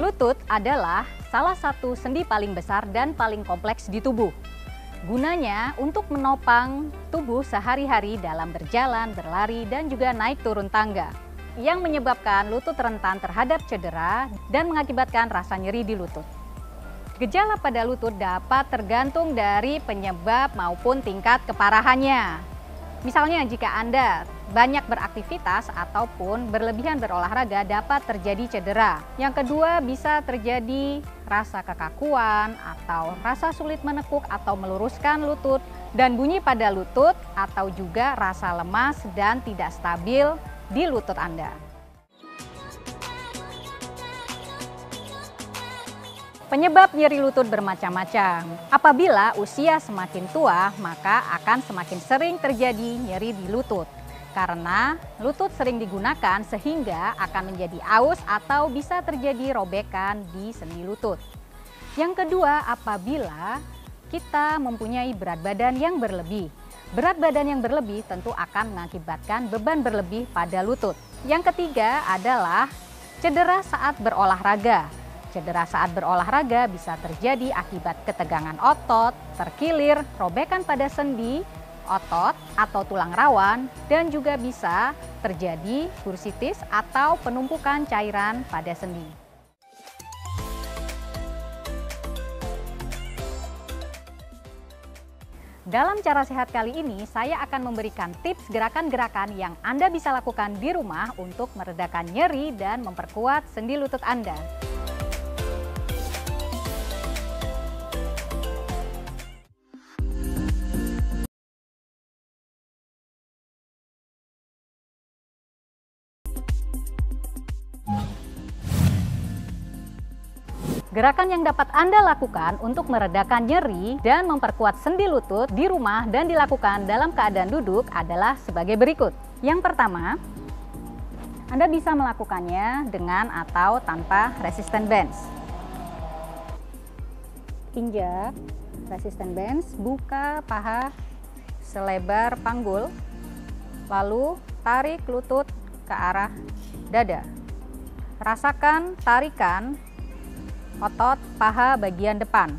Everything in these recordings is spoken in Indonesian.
Lutut adalah salah satu sendi paling besar dan paling kompleks di tubuh. Gunanya untuk menopang tubuh sehari-hari dalam berjalan, berlari, dan juga naik turun tangga, yang menyebabkan lutut rentan terhadap cedera dan mengakibatkan rasa nyeri di lutut. Gejala pada lutut dapat tergantung dari penyebab maupun tingkat keparahannya. Misalnya jika Anda banyak beraktivitas ataupun berlebihan berolahraga dapat terjadi cedera. Yang kedua bisa terjadi rasa kekakuan atau rasa sulit menekuk atau meluruskan lutut dan bunyi pada lutut atau juga rasa lemas dan tidak stabil di lutut Anda. Penyebab nyeri lutut bermacam-macam. Apabila usia semakin tua, maka akan semakin sering terjadi nyeri di lutut. Karena lutut sering digunakan sehingga akan menjadi aus atau bisa terjadi robekan di sendi lutut. Yang kedua, apabila kita mempunyai berat badan yang berlebih. Berat badan yang berlebih tentu akan mengakibatkan beban berlebih pada lutut. Yang ketiga adalah cedera saat berolahraga. Cedera saat berolahraga bisa terjadi akibat ketegangan otot, terkilir, robekan pada sendi, otot atau tulang rawan, dan juga bisa terjadi bursitis atau penumpukan cairan pada sendi. Dalam cara sehat kali ini, saya akan memberikan tips gerakan-gerakan yang Anda bisa lakukan di rumah untuk meredakan nyeri dan memperkuat sendi lutut Anda. Gerakan yang dapat Anda lakukan untuk meredakan nyeri dan memperkuat sendi lutut di rumah dan dilakukan dalam keadaan duduk adalah sebagai berikut. Yang pertama, Anda bisa melakukannya dengan atau tanpa resistance bands. Injak resistance bands, buka paha selebar panggul, lalu tarik lutut ke arah dada. Rasakan tarikan otot paha bagian depan.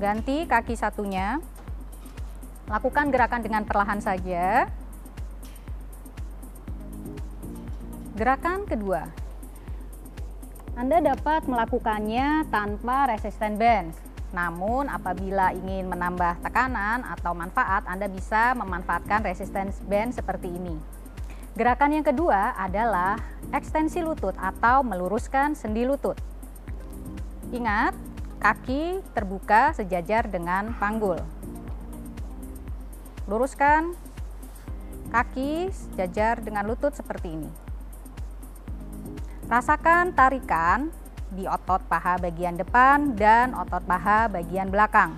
Ganti kaki satunya. Lakukan gerakan dengan perlahan saja. Gerakan kedua. Anda dapat melakukannya tanpa resistance bands. Namun apabila ingin menambah tekanan atau manfaat, Anda bisa memanfaatkan resistance band seperti ini. Gerakan yang kedua adalah ekstensi lutut atau meluruskan sendi lutut. Ingat, kaki terbuka sejajar dengan panggul. Luruskan kaki sejajar dengan lutut seperti ini. Rasakan tarikan di otot paha bagian depan dan otot paha bagian belakang.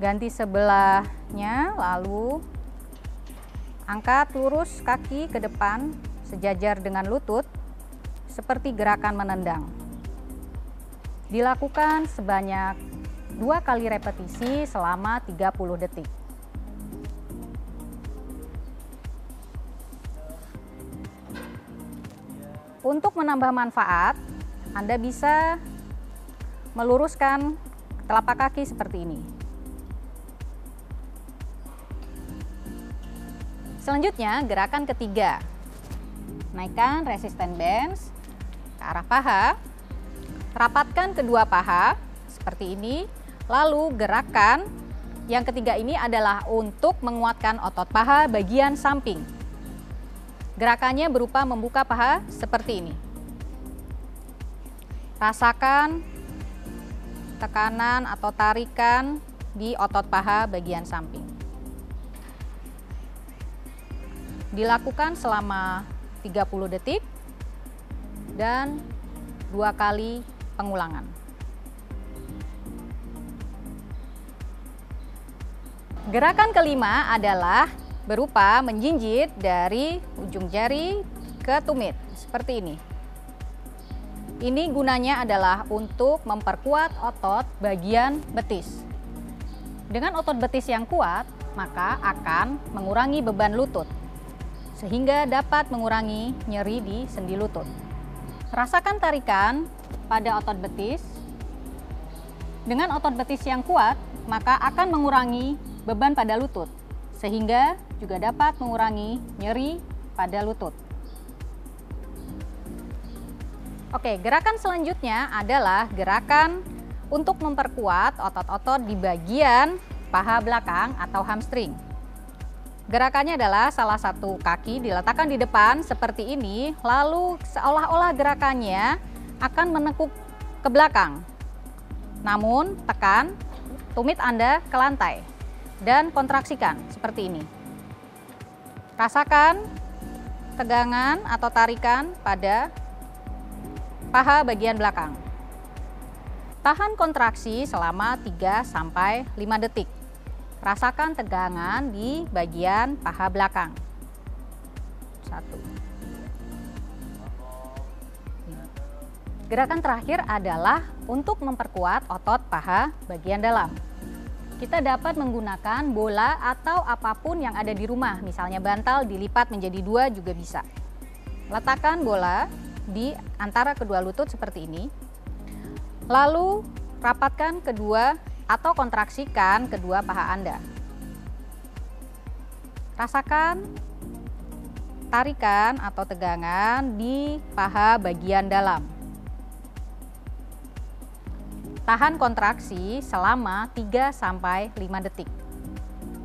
Ganti sebelahnya, lalu angkat lurus kaki ke depan sejajar dengan lutut seperti gerakan menendang. Dilakukan sebanyak 2 kali repetisi selama 30 detik. Untuk menambah manfaat, Anda bisa meluruskan telapak kaki seperti ini. Selanjutnya, gerakan ketiga. Naikkan resistance bands ke arah paha. Rapatkan kedua paha seperti ini. Lalu gerakan yang ketiga ini adalah untuk menguatkan otot paha bagian samping. Gerakannya berupa membuka paha seperti ini. Rasakan tekanan atau tarikan di otot paha bagian samping. Dilakukan selama 30 detik dan 2 kali pengulangan. Gerakan kelima adalah berupa menjinjit dari ujung jari ke tumit seperti ini. Ini gunanya adalah untuk memperkuat otot bagian betis. Dengan otot betis yang kuat, maka akan mengurangi beban lutut, sehingga dapat mengurangi nyeri di sendi lutut. Rasakan tarikan pada otot betis. Dengan otot betis yang kuat, maka akan mengurangi beban pada lutut, sehingga juga dapat mengurangi nyeri pada lutut. Oke, gerakan selanjutnya adalah gerakan untuk memperkuat otot-otot di bagian paha belakang atau hamstring. Gerakannya adalah salah satu kaki diletakkan di depan seperti ini, lalu seolah-olah gerakannya akan menekuk ke belakang. Namun, tekan tumit Anda ke lantai dan kontraksikan seperti ini. Rasakan tegangan atau tarikan pada paha bagian belakang. Tahan kontraksi selama 3-5 detik. Rasakan tegangan di bagian paha belakang. 1. Gerakan terakhir adalah untuk memperkuat otot paha bagian dalam. Kita dapat menggunakan bola atau apapun yang ada di rumah, misalnya bantal dilipat menjadi 2 juga bisa. Letakkan bola di antara kedua lutut seperti ini. Lalu rapatkan kedua atau kontraksikan kedua paha Anda. Rasakan tarikan atau tegangan di paha bagian dalam. Tahan kontraksi selama 3-5 detik.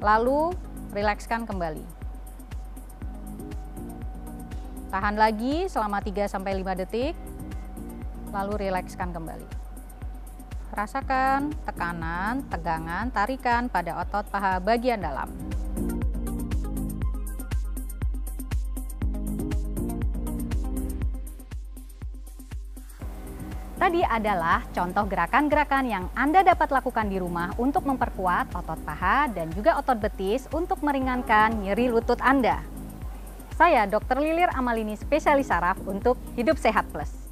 Lalu rilekskan kembali. Tahan lagi selama 3-5 detik. Lalu rilekskan kembali. Rasakan tekanan, tegangan, tarikan pada otot paha bagian dalam. Tadi adalah contoh gerakan-gerakan yang Anda dapat lakukan di rumah untuk memperkuat otot paha dan juga otot betis untuk meringankan nyeri lutut Anda. Saya Dr. Lilir Amalini, spesialis saraf untuk Hidup Sehat Plus.